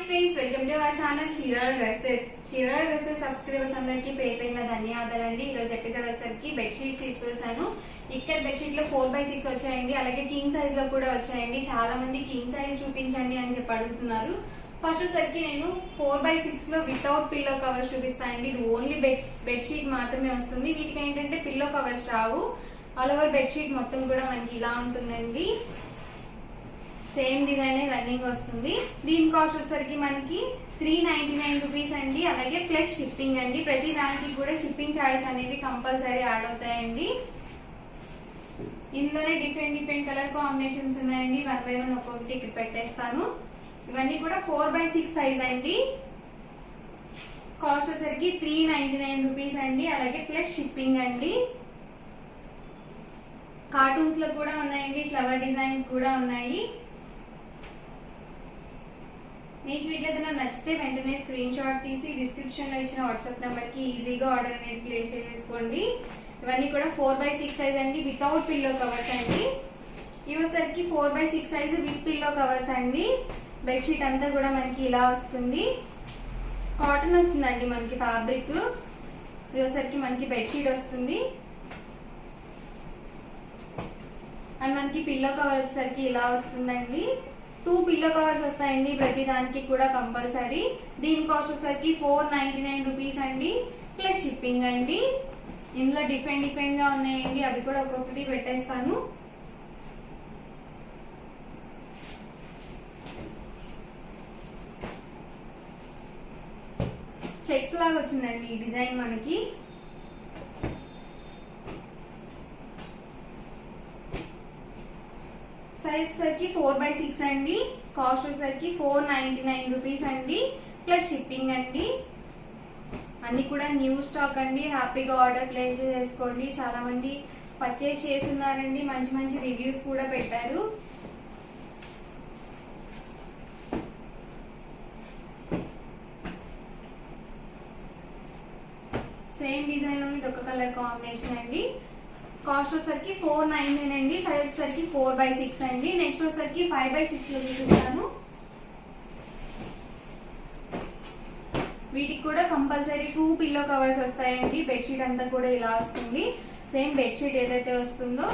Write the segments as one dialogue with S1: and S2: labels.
S1: Friends, welcome to our channel Chirala dresses. Chirala dresses subscribers అందరికి పేరు పైన ధన్యవాదాలండి. ఈ రోజు ఎపిసోడ్ వచ్చేసరికి బెడ్షీట్స్ తీసుకొచ్చాను. ఇక్కడ బెడ్షీట్ లో 4x6 వచ్చాయండి. అలాగే కింగ్ సైజ్ లో కూడా వచ్చాయండి. చాలా మంది కింగ్ సైజ్ చూపించండి అని చెప్పి అడుగుతున్నారు. ఫస్ట్ వచ్చేసరికి నేను 4x6 లో వితౌట్ పిల్లో కవర్స్ చూపిస్తానండి. ఇది ఓన్లీ బెడ్షీట్ మాత్రమే వస్తుంది. వీటికి ఏంటంటే పిల్లో కవర్స్ రావు. ఆల్ ఓవర్ బెడ్షీట్ మొత్తం కూడా మనకి ఇలా ఉంటుందండి. సేమ్ డిజైన్ రన్నింగ్ వస్తుంది. దీని కాస్ట్ వచ్చేసరికి మనకి 399 రూపీస్ అండి. అలాగే ప్లస్ షిప్పింగ్ అండి. ప్రతి దానికి కూడా షిప్పింగ్ ఛార్జెస్ అనేవి కంపల్సరీ యాడ్ అవుతాయండి. ఇందులోనే డిఫరెంట్ కలర్ కాంబినేషన్స్ ఉన్నాయండి. 1 by 1 ఒక్కొక్కటి ఇక్కడ పెట్టేస్తాను. ఇవన్నీ కూడా 4x6 సైజ్ అండి. కాస్ట్ వచ్చేసరికి 399 రూపీస్ అండి. అలాగే ప్లస్ షిప్పింగ్ అండి. కార్టూన్స్ లో కూడా ఉన్నాయండి. ఫ్లవర్ డిజైన్స్ కూడా ఉన్నాయి. మీకు వీటిలో ఏదైనా నచ్చితే వెంటనే స్క్రీన్ షాట్ తీసి డిస్క్రిప్షన్ లో ఇచ్చిన వాట్సాప్ నెంబర్ కి ఈజీగా ఆర్డర్ అనేది ప్లేస్ చేసుకోండి. ఇవన్నీ కూడా 4x6 సైజ్ అండి. వితౌట్ పిల్లో కవర్స్ అండి. ఇవసరికి 4x6 size with pillow covers అండి. బెడ్షీట్ అంతా కూడా మనకి ఇలా వస్తుంది. కాటన్ వస్తుందండి మనకి ఫ్యాబ్రిక్. ఇవసరికి మనకి బెడ్షీట్ వస్తుంది. అండ్ మనకి పిల్లో కవర్ వచ్చేసరికి ఇలా వస్తుందండి. 2 పిల్లో కవర్స్ వస్తాయండి ప్రతి దానికి కూడా కంపల్సరీ. దీని కాస్ట్ వచ్చేసరికి 499 రూపీస్ అండి. ప్లస్ షిప్పింగ్ అండి. ఇందులో డిఫరెంట్ గా ఉన్నాయండి. అవి కూడా ఒక్కొక్కటి పెట్టేస్తాను. చెక్స్ లాగా వచ్చిందండి ఈ డిజైన్ మనకి. సైజ్ వచ్చేసరికి 4x6 అండి. కాస్ట్ వచ్చేసరికి 499 రూపీస్ అండి. ప్లస్ షిప్పింగ్ అండి. అన్ని కూడా న్యూ స్టాక్ అండి. హ్యాపీగా ఆర్డర్ ప్లేస్ చేసుకోండి. చాలా మంది పర్చేస్ చేస్తున్నారండి. మంచి రివ్యూస్ కూడా పెట్టారు. సేమ్ డిజైన్ లో ఇది ఒక కలర్ కాంబినేషన్ అండి. కాస్ట్ వచ్చేసరికి 499 అండి. సైజ్ వచ్చేసరికి 4x6 అండి. నెక్స్ట్ వచ్చేసరికి 5x6 లో చూపిస్తాను. వీటికి కూడా కంపల్సరీ 2 పిల్లో కవర్స్ వస్తాయండి. బెడ్షీట్ అంతా కూడా ఇలా వస్తుంది. సేమ్ బెడ్షీట్ ఏదైతే వస్తుందో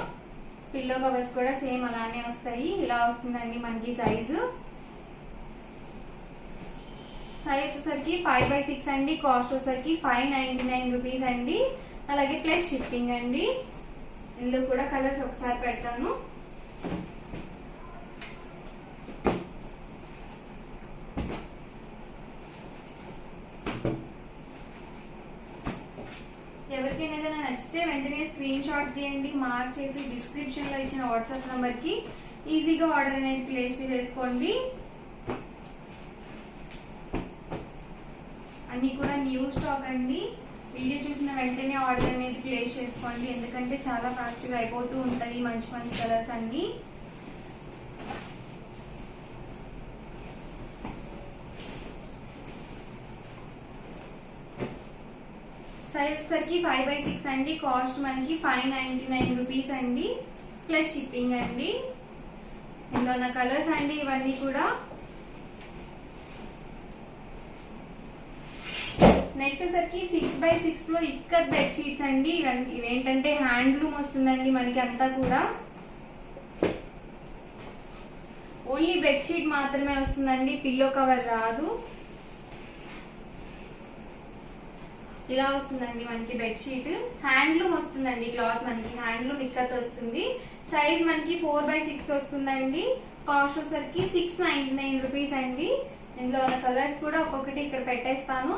S1: పిల్లో కవర్స్ కూడా సేమ్ అలానే వస్తాయి. ఇలా వస్తుందండి మనకి సైజు. సైజ్ వచ్చేసరికి 5x6 అండి. కాస్ట్ వచ్చేసరికి 599 రూపీస్ అండి. అలాగే ప్లస్ షిప్పింగ్ అండి. ఇందులో కూడా కలర్స్ ఒకసారి పెడతాను. ఎవరికైనా ఏదైనా నచ్చితే వెంటనే స్క్రీన్ షాట్ తీయండి. మార్క్ చేసి డిస్క్రిప్షన్ లో ఇచ్చిన వాట్సాప్ నంబర్ కి ఈజీగా ఆర్డర్ అనేది ప్లేస్ చేసుకోండి. అన్ని కూడా న్యూ స్టాక్ అండి. వీడియో చూసిన వెంటనే ఆర్డర్ అనేది ప్లేస్ చేసుకోండి. ఎందుకంటే చాలా ఫాస్ట్ గా అయిపోతూ ఉంటాయి మంచి కలర్స్ అన్ని. సైజ్ సరికి 5x6 అండి. కాస్ట్ మనకి 599 రూపీస్ అండి. ప్లస్ షిప్పింగ్ అండి. ఇందులో ఉన్న కలర్స్ అండి ఇవన్నీ కూడా. నెక్స్ట్ వచ్చేసరికి 6x6 లో ఇక్కత్ బెడ్షీట్స్ అండి. ఇవేంటంటే హ్యాండ్లూమ్ వస్తుందండి మనకి అంతా కూడా. ఓన్లీ బెడ్షీట్ మాత్రమే వస్తుందండి. పిల్లో కవర్ రాదు. ఇలా వస్తుందండి మనకి బెడ్షీట్. హ్యాండ్లూమ్ వస్తుందండి క్లాత్ మనకి. హ్యాండ్లూమ్ ఇక్కత్ వస్తుంది. సైజ్ మనకి 4x6 వస్తుందండి. కాస్ట్ వచ్చేసరికి 699 రూపీస్ అండి. ఇందులో ఉన్న కలర్స్ కూడా ఒక్కొక్కటి ఇక్కడ పెట్టేస్తాను.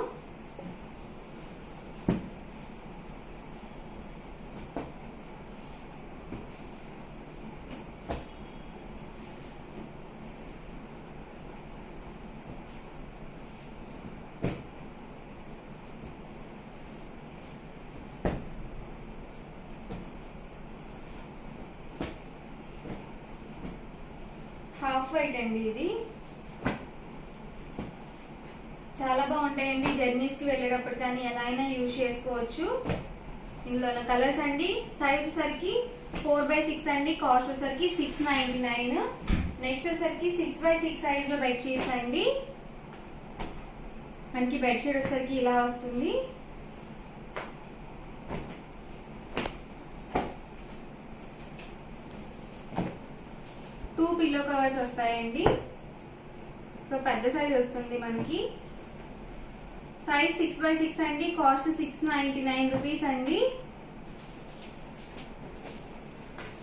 S1: హాఫ్ వైట్ అండి ఇది. చాలా బాగుంటాయండి. జర్నీస్ కి వెళ్ళేటప్పుడు కానీ ఎలా అయినా యూజ్ చేసుకోవచ్చు. ఇందులో ఉన్న కలర్స్ అండి. సైజ్ వచ్చేసరికి 4x6 అండి. కాస్ట్ వచ్చేసరికి 699. నెక్స్ట్ వచ్చేసరికి 6x6 సైజ్ లో బెడ్షీట్స్ అండి. మనకి బెడ్షీట్ వచ్చేసరికి ఇలా వస్తుంది. టూ పిల్లో కవర్స్ వస్తాయండి. సో పెద్ద సైజ్ వస్తుంది మనకి. సైజ్ 6x6 అండి. కాస్ట్ 699 రూపీస్ అండి.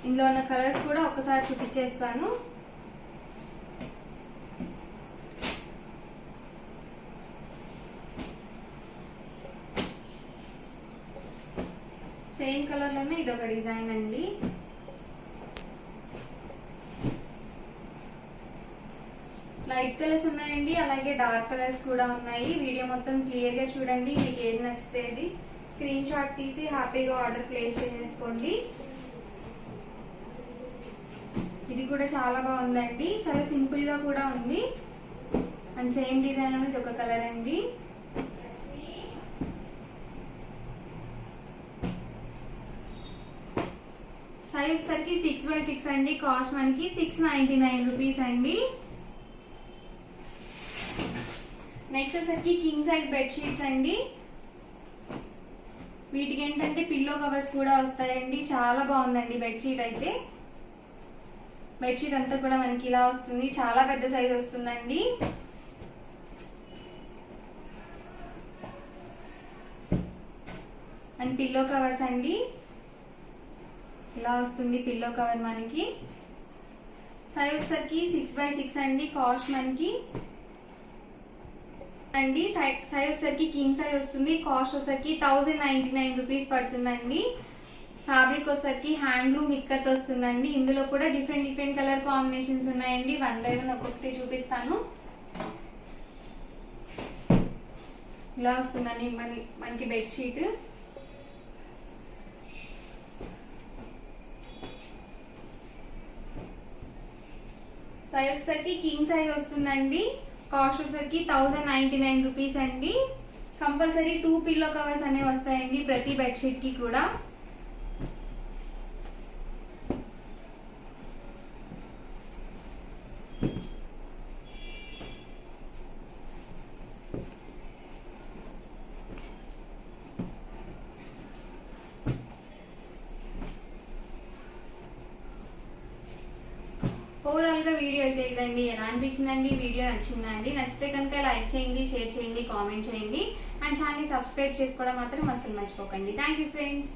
S1: ఇందులో ఉన్న కలర్స్ కూడా ఒకసారి చూపించేస్తాను. సేమ్ కలర్ లోనే ఇదొక డిజైన్ అండి. లైట్ కలర్స్ ఉన్నాయండి, అలాగే డార్క్ కలర్స్ కూడా ఉన్నాయి. వీడియో మొత్తం క్లియర్ గా చూడండి. మీకు ఏది నచ్చితే స్క్రీన్ షాట్ తీసి హ్యాపీగా ఆర్డర్ ప్లేస్ చేసుకోండి. ఇది కూడా చాలా బాగుందండి, చాలా సింపుల్ గా కూడా ఉంది. అండ్ సేమ్ డిజైన్ అనేది ఒక కలర్ అండి. సైజ్ సరికి 6x6 అండి. కాస్ట్ మనకి 699 రూపీస్ అండి. నెక్స్ట్ వచ్చేసరికి కింగ్ సైజ్ బెడ్షీట్స్ అండి. వీటికి ఏంటంటే పిల్లో కవర్స్ కూడా వస్తాయండి. చాలా బాగుందండి బెడ్షీట్ అయితే. బెడ్షీట్ అంతా కూడా మనకి ఇలా వస్తుంది. చాలా పెద్ద సైజ్ వస్తుందండి. అండ్ పిల్లో కవర్స్ అండి, ఇలా వస్తుంది పిల్లో కవర్ మనకి. సైజ్ వచ్చేసరికి 6x6 అండి. కాస్ట్ మనకి అండి సైజ్ వచ్చేసరికి కింగ్ సైజ్ వస్తుంది. కాస్ట్ వచ్చేసరికి 1099 రూపీస్ పడుతుందండి. ఫ్యాబ్రిక్ వచ్చేసరికి హ్యాండ్లూమ్ ఇక్కత్ వస్తుందండి. ఇందులో కూడా డిఫరెంట్ కలర్ కాంబినేషన్స్ ఉన్నాయండి. 1 by 1 ఒక్కొక్కటి చూపిస్తాను. ఇలా వస్తుందండి మనకి బెడ్షీట్. సైజ్ వచ్చేసరికి కింగ్ సైజ్ వస్తుందండి. కాస్ట్ వచ్చేసరికి 1099 రూపీస్ అండి. కంపల్సరీ 2 పిల్లో కవర్స్ అనేవి వస్తాయండి ప్రతి బెడ్షీట్ కి కూడా. ఓవరాల్ గా వీడియో అయితే ఇదండి. ఎలా అనిపించిందండి? వీడియో నచ్చిందండి? నచ్చితే కనుక లైక్ చేయండి, షేర్ చేయండి, కామెంట్ చేయండి. అండ్ ఛానల్ సబ్స్క్రైబ్ చేసుకోవడం మాత్రం అస్సలు మర్చిపోకండి. Thank you friends.